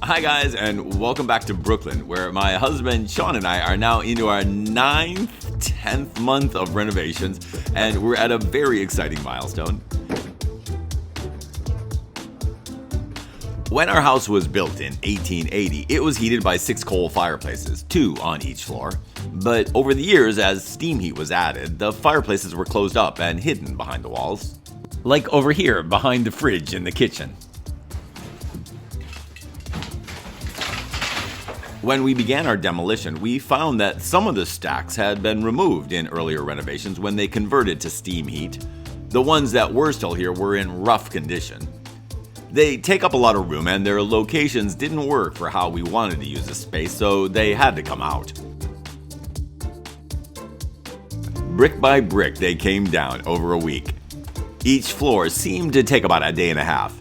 Hi guys, and welcome back to Brooklyn, where my husband Sean and I are now into our 10th month of renovations, and we're at a very exciting milestone. When our house was built in 1880, it was heated by 6 coal fireplaces, 2 on each floor. But over the years, as steam heat was added, the fireplaces were closed up and hidden behind the walls. Like over here, behind the fridge in the kitchen. When we began our demolition, we found that some of the stacks had been removed in earlier renovations when they converted to steam heat. The ones that were still here were in rough condition. They take up a lot of room and their locations didn't work for how we wanted to use the space, so they had to come out. Brick by brick, they came down over a week. Each floor seemed to take about a day and a half.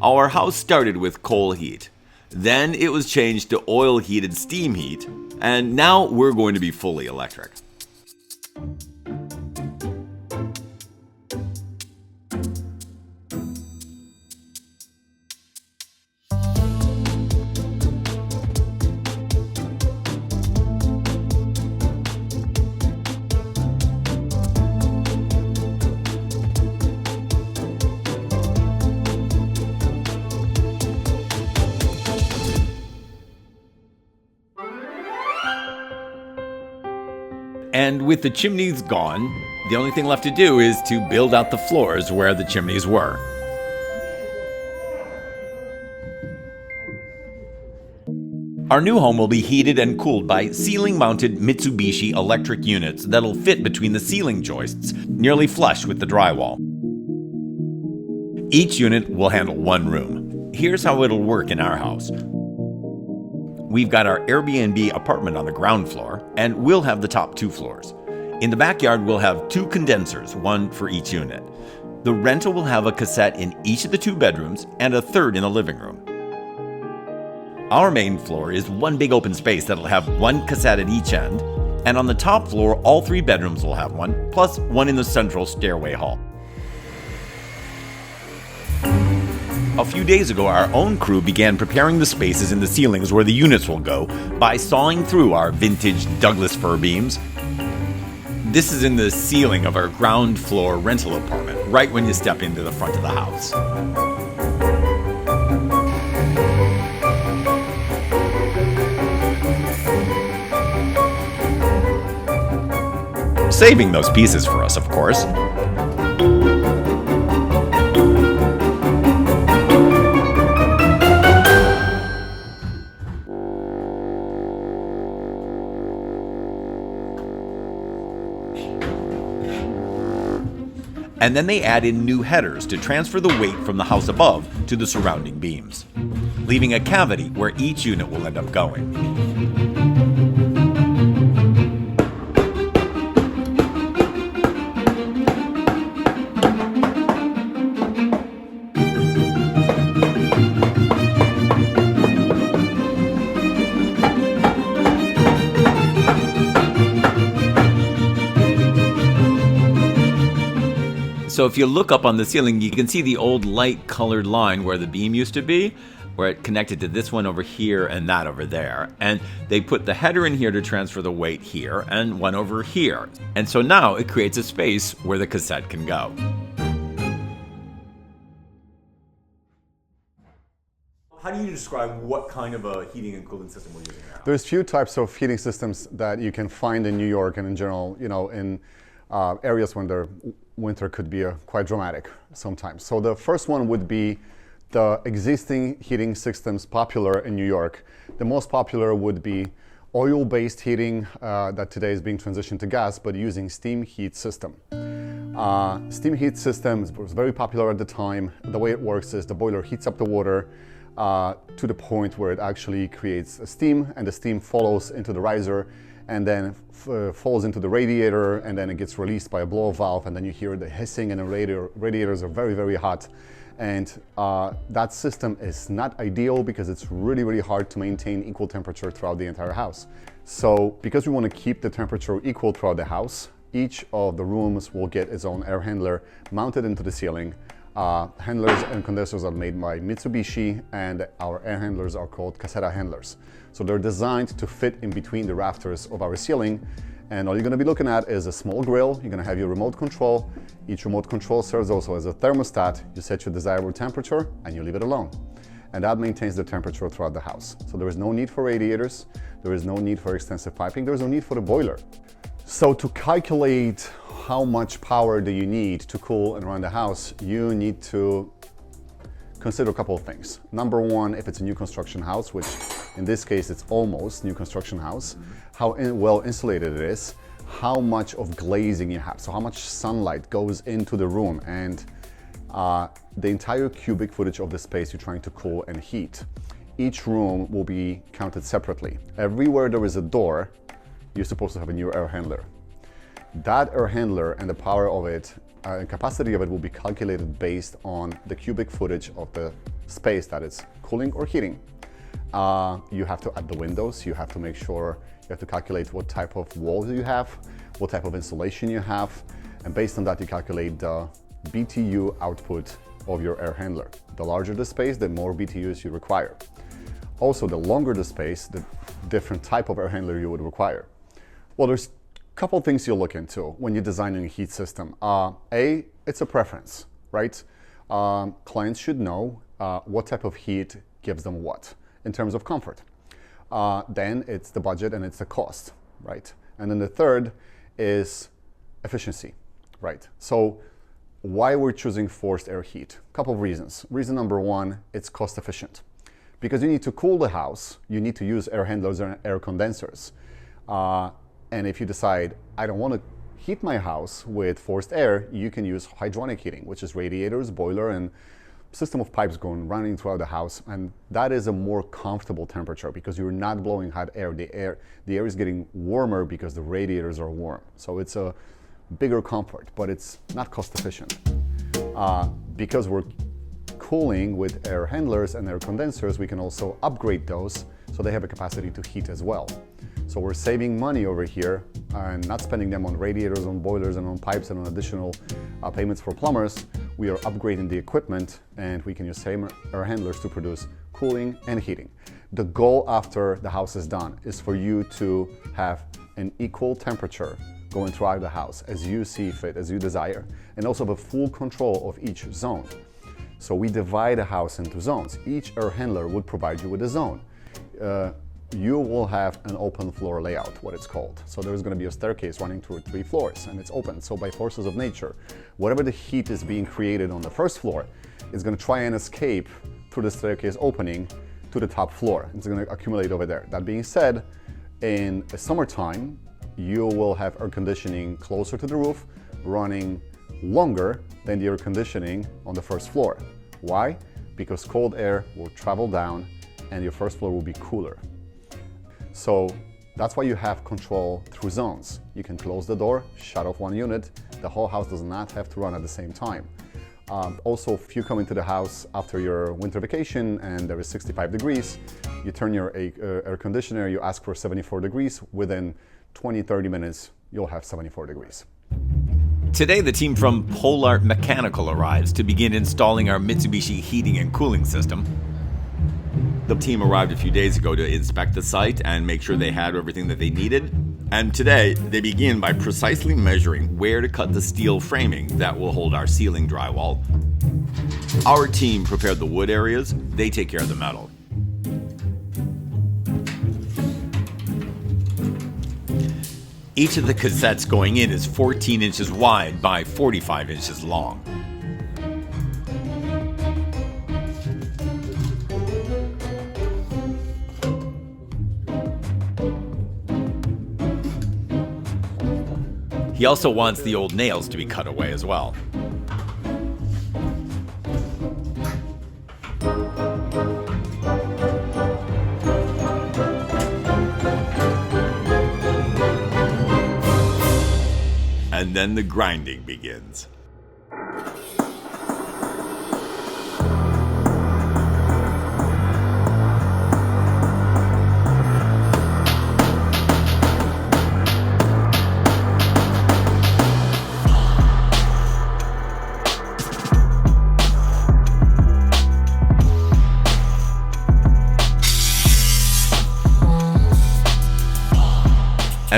Our house started with coal heat. Then it was changed to oil-heated steam heat, and now we're going to be fully electric. And with the chimneys gone, the only thing left to do is to build out the floors where the chimneys were. Our new home will be heated and cooled by ceiling-mounted Mitsubishi Electric units that'll fit between the ceiling joists, nearly flush with the drywall. Each unit will handle one room. Here's how it'll work in our house. We've got our Airbnb apartment on the ground floor, and we'll have the top 2 floors. In the backyard, we'll have 2 condensers, one for each unit. The rental will have a cassette in each of the 2 bedrooms and a third in the living room. Our main floor is one big open space that'll have 1 cassette at each end, and on the top floor, all 3 bedrooms will have one, plus one in the central stairway hall. A few days ago, our own crew began preparing the spaces in the ceilings where the units will go by sawing through our vintage Douglas fir beams. This is in the ceiling of our ground floor rental apartment, right when you step into the front of the house. Saving those pieces for us, of course. And then they add in new headers to transfer the weight from the house above to the surrounding beams, leaving a cavity where each unit will end up going. So if you look up on the ceiling, you can see the old light colored line where the beam used to be, where it connected to this one over here and that over there. And they put the header in here to transfer the weight here and one over here. And so now it creates a space where the cassette can go. How do you describe what kind of a heating and cooling system we're using now? There's few types of heating systems that you can find in New York and in general, in areas when the winter could be quite dramatic sometimes. So the first one would be the existing heating systems popular in New York. The most popular would be oil-based heating that today is being transitioned to gas, but using steam heat system. Steam heat system was very popular at the time. The way it works is the boiler heats up the water to the point where it actually creates a steam, and the steam follows into the riser and then falls into the radiator, and then it gets released by a blow valve, and then you hear the hissing, and the radiators are very, very hot. And that system is not ideal because it's really, really hard to maintain equal temperature throughout the entire house. So because we want to keep the temperature equal throughout the house, each of the rooms will get its own air handler mounted into the ceiling. handlers and condensers are made by Mitsubishi, and our air handlers are called cassette handlers. So they're designed to fit in between the rafters of our ceiling, and all you're going to be looking at is a small grill. You're going to have your remote control. Each remote control serves also as a thermostat. You set your desirable temperature and you leave it alone. And that maintains the temperature throughout the house. So there is no need for radiators. There is no need for extensive piping. There's no need for the boiler. So to calculate how much power do you need to cool and run the house, you need to consider a couple of things. Number one, if it's a new construction house, which in this case it's almost new construction house, how well insulated it is, how much of glazing you have, so how much sunlight goes into the room, and the entire cubic footage of the space you're trying to cool and heat. Each room will be counted separately. Everywhere there is a door, you're supposed to have a new air handler. That air handler and the power of it and capacity of it will be calculated based on the cubic footage of the space that it's cooling or heating. You have to add the windows, you have to make sure, you have to calculate what type of walls you have, what type of insulation you have, and based on that you calculate the BTU output of your air handler. The larger the space, the more BTUs you require. Also, the longer the space, the different type of air handler you would require. Well, there's a couple things you'll look into when you're designing a heat system. It's a preference, right? Clients should know what type of heat gives them what in terms of comfort. Then it's the budget and it's the cost, right? And then the third is efficiency, right? So why we're choosing forced air heat? A couple of reasons. Reason number one, it's cost efficient. Because you need to cool the house, you need to use air handlers and air condensers. And if you decide, I don't want to heat my house with forced air, you can use hydronic heating, which is radiators, boiler, and system of pipes running throughout the house. And that is a more comfortable temperature because you're not blowing hot air. The air is getting warmer because the radiators are warm. So it's a bigger comfort, but it's not cost efficient. Because we're cooling with air handlers and air condensers, we can also upgrade those so they have a capacity to heat as well. So we're saving money over here and not spending them on radiators, on boilers, and on pipes and on additional payments for plumbers. We are upgrading the equipment and we can use same air handlers to produce cooling and heating. The goal after the house is done is for you to have an equal temperature going throughout the house as you see fit, as you desire, and also have a full control of each zone. So we divide a house into zones. Each air handler would provide you with a zone. You will have an open floor layout, what it's called. So there's going to be a staircase running through 3 floors and it's open. So by forces of nature, whatever the heat is being created on the first floor is going to try and escape through the staircase opening to the top floor. It's going to accumulate over there. That being said, in the summertime, you will have air conditioning closer to the roof, running longer than the air conditioning on the first floor. Why? Because cold air will travel down and your first floor will be cooler. So that's why you have control through zones. You can close the door, shut off one unit. The whole house does not have to run at the same time. Also, if you come into the house after your winter vacation and there is 65 degrees, you turn your air conditioner, you ask for 74 degrees. Within 20-30 minutes, you'll have 74 degrees. Today, the team from Polar Mechanical arrives to begin installing our Mitsubishi heating and cooling system. The team arrived a few days ago to inspect the site and make sure they had everything that they needed. And today, they begin by precisely measuring where to cut the steel framing that will hold our ceiling drywall. Our team prepared the wood areas, they take care of the metal. Each of the cassettes going in is 14 inches wide by 45 inches long. He also wants the old nails to be cut away as well. And then the grinding begins.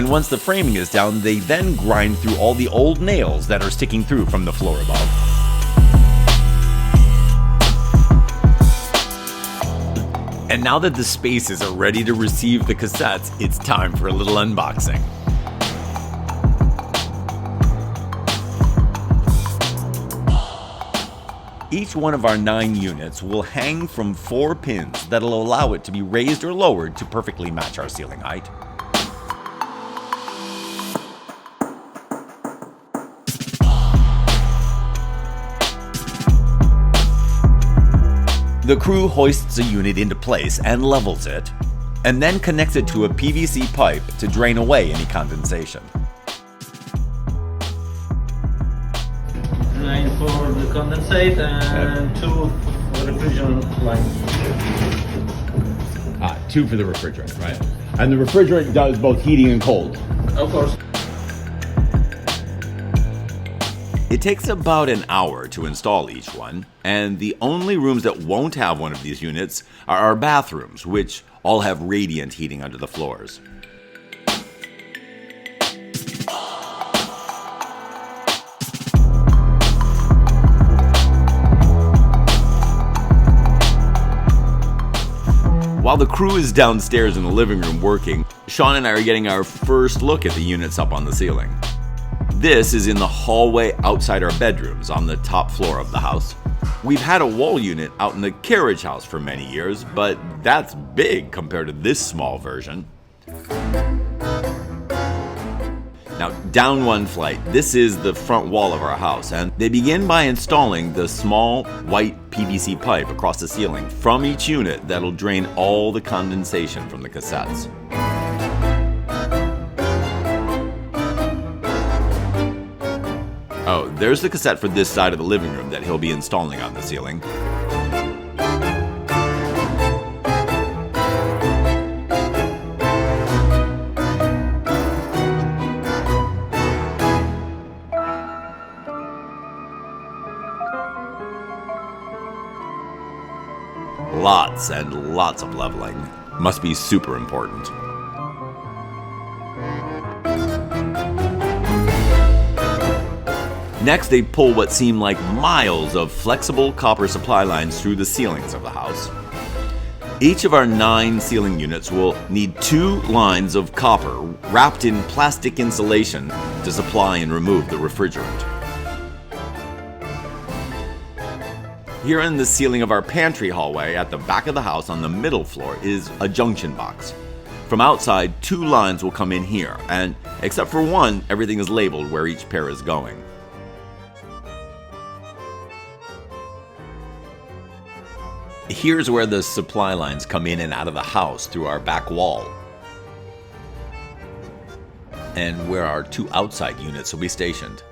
And once the framing is down, they then grind through all the old nails that are sticking through from the floor above. And now that the spaces are ready to receive the cassettes, it's time for a little unboxing. Each one of our 9 units will hang from 4 pins that'll allow it to be raised or lowered to perfectly match our ceiling height. The crew hoists a unit into place and levels it, and then connects it to a PVC pipe to drain away any condensation. 9 for the condensate and 2 for the refrigerant line. 2 for the refrigerant, right? And the refrigerant does both heating and cold. Of course. It takes about an hour to install each one, and the only rooms that won't have one of these units are our bathrooms, which all have radiant heating under the floors. While the crew is downstairs in the living room working, Sean and I are getting our first look at the units up on the ceiling. This is in the hallway outside our bedrooms on the top floor of the house. We've had a wall unit out in the carriage house for many years, but that's big compared to this small version. Now, down one flight, this is the front wall of our house, and they begin by installing the small white PVC pipe across the ceiling from each unit that'll drain all the condensation from the cassettes. Oh, there's the cassette for this side of the living room that he'll be installing on the ceiling. Lots and lots of leveling. Must be super important. Next, they pull what seem like miles of flexible copper supply lines through the ceilings of the house. Each of our 9 ceiling units will need 2 lines of copper wrapped in plastic insulation to supply and remove the refrigerant. Here in the ceiling of our pantry hallway at the back of the house on the middle floor is a junction box. From outside, 2 lines will come in here, and except for one, everything is labeled where each pair is going. Here's where the supply lines come in and out of the house through our back wall, and where our 2 outside units will be stationed.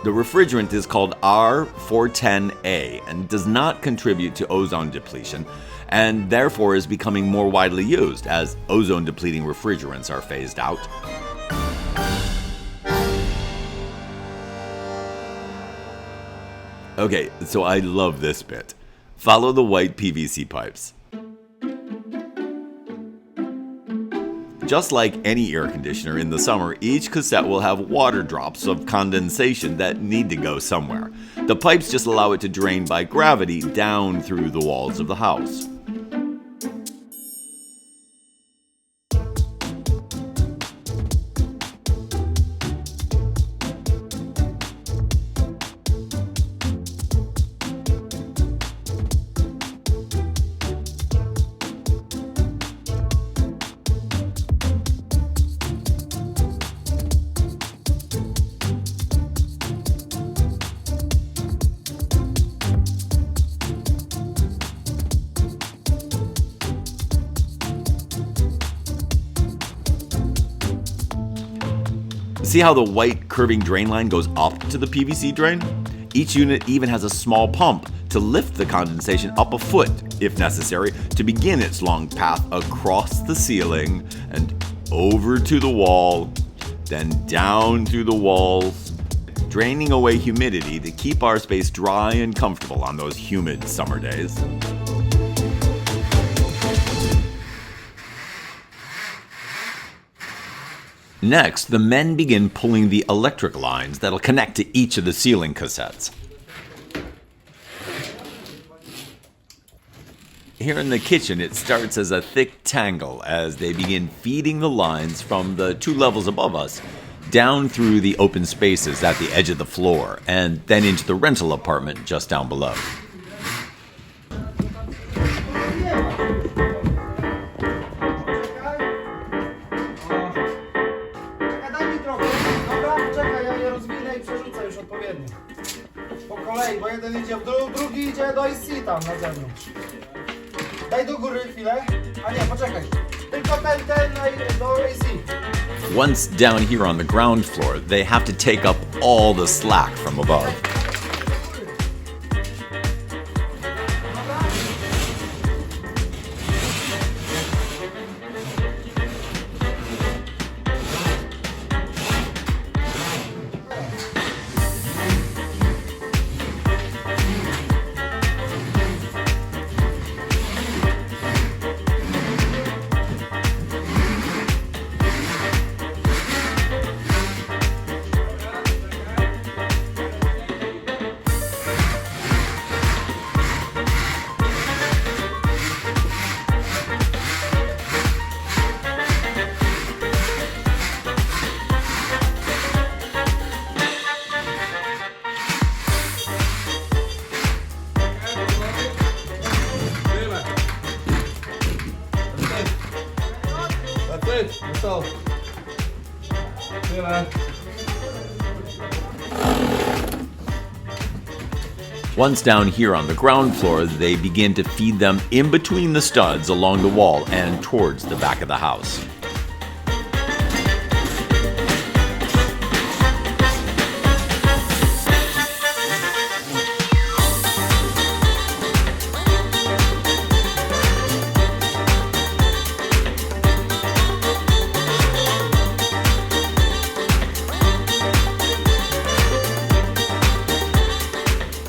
The refrigerant is called R410A and does not contribute to ozone depletion, and therefore is becoming more widely used as ozone depleting refrigerants are phased out. Okay, so I love this bit. Follow the white PVC pipes. Just like any air conditioner in the summer, each cassette will have water drops of condensation that need to go somewhere. The pipes just allow it to drain by gravity down through the walls of the house. See how the white curving drain line goes up to the PVC drain? Each unit even has a small pump to lift the condensation up a foot, if necessary, to begin its long path across the ceiling and over to the wall, then down through the walls, draining away humidity to keep our space dry and comfortable on those humid summer days. Next, the men begin pulling the electric lines that'll connect to each of the ceiling cassettes. Here in the kitchen, it starts as a thick tangle as they begin feeding the lines from the 2 levels above us down through the open spaces at the edge of the floor and then into the rental apartment just down below. Po kolei, bo jeden idzie w dół, drugi idzie do IC tam na zewnątrz. Daj do góry chwilę. A nie, poczekaj. Tylko ten do IC. Once down here on the ground floor, they have to take up all the slack from above. Once down here on the ground floor, they begin to feed them in between the studs along the wall and towards the back of the house.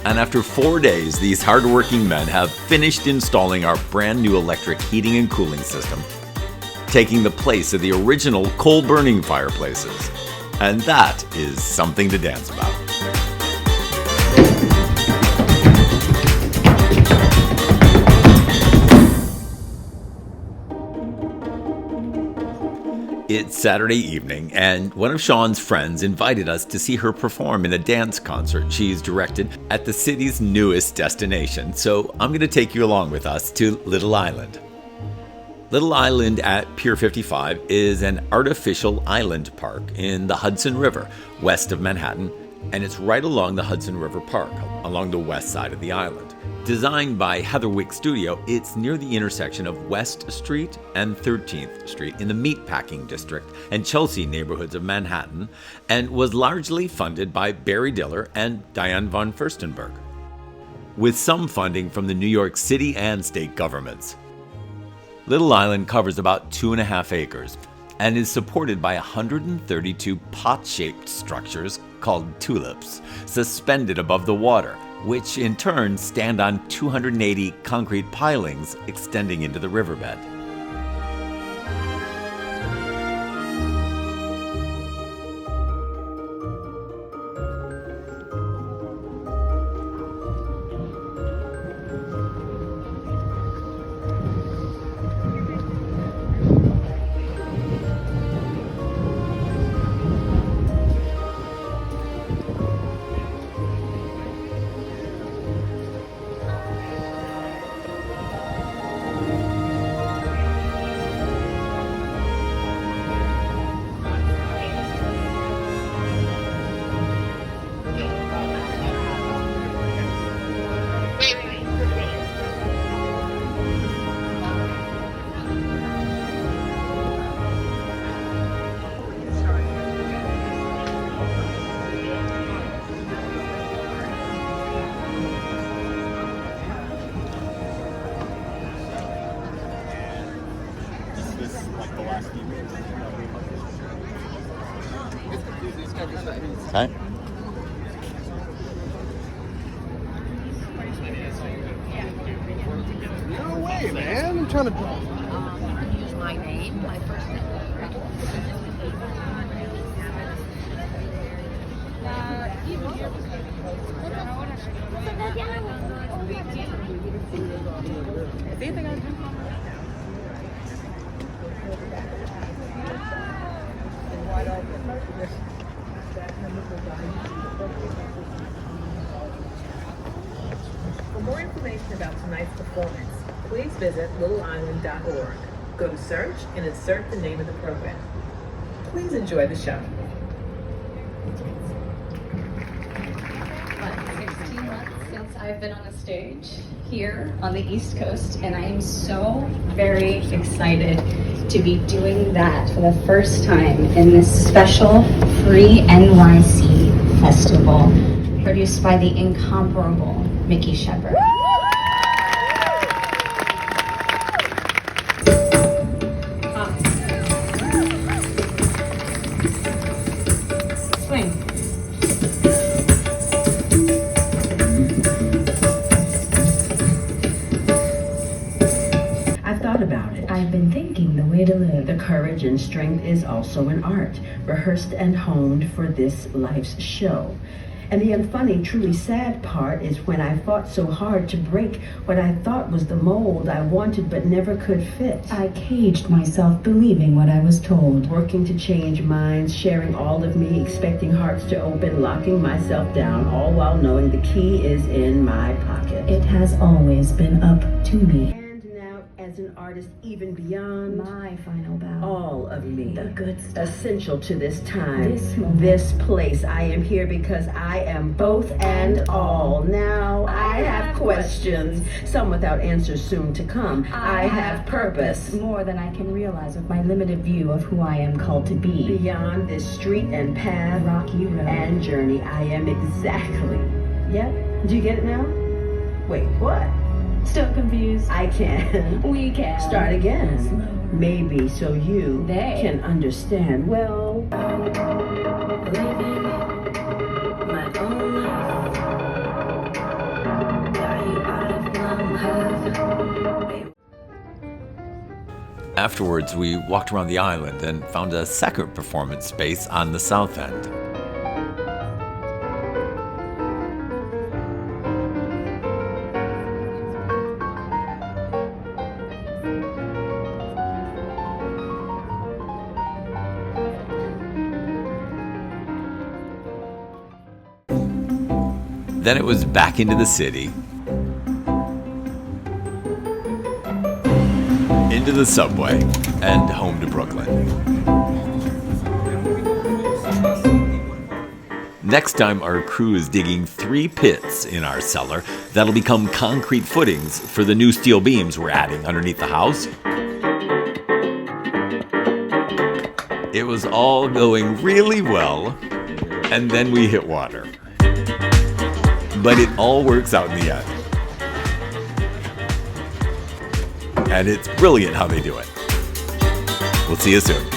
And after 4 days, these hardworking men have finished installing our brand new electric heating and cooling system, taking the place of the original coal-burning fireplaces. And that is something to dance about. It's Saturday evening, and one of Sean's friends invited us to see her perform in a dance concert she's directed at the city's newest destination, so I'm going to take you along with us to Little Island. Little Island at Pier 55 is an artificial island park in the Hudson River, west of Manhattan, and it's right along the Hudson River Park, along the west side of the island. Designed by Heatherwick Studio, it's near the intersection of West Street and 13th Street in the Meatpacking District and Chelsea neighborhoods of Manhattan, and was largely funded by Barry Diller and Diane von Furstenberg, with some funding from the New York City and state governments. Little Island covers about 2.5 acres and is supported by 132 pot-shaped structures called tulips, suspended above the water, which in turn stand on 280 concrete pilings extending into the riverbed. Okay. No way, man. I'm trying to draw. Use my name, my first name. For more information about tonight's performance, please visit littleisland.org. Go to search and insert the name of the program. Please enjoy the show. 16 months since I've been on a stage here on the East Coast, and I am so very excited to be doing that for the first time in this special free NYC festival produced by the incomparable Mickey Shepherd. Swing. I've thought about it. I've been thinking the way to live. The courage and strength is also an art, rehearsed and honed for this life's show. And the unfunny, truly sad part is when I fought so hard to break what I thought was the mold I wanted but never could fit. I caged myself believing what I was told. Working to change minds, sharing all of me, expecting hearts to open, locking myself down, all while knowing the key is in my pocket. It has always been up to me. And now, as an artist, even beyond My final bow. all of me, The good stuff. essential to this time, This moment. this place. I am here because I am both and all. Now I have questions, some without answers soon to come. I have purpose. More than I can realize with my limited view of who I am called to be. Beyond this street and path, Rocky road. and journey, I am exactly. Yep. Do you get it now? Wait, what? Still confused? I can. We can. Start again. Slower. Maybe so you They can understand. Well, Living my own life. Got you out of my head. Afterwards, we walked around the island and found a second performance space on the south end. Then it was back into the city, into the subway, and home to Brooklyn. Next time, our crew is digging 3 pits in our cellar that'll become concrete footings for the new steel beams we're adding underneath the house. It was all going really well, and then we hit water. But it all works out in the end. And it's brilliant how they do it. We'll see you soon.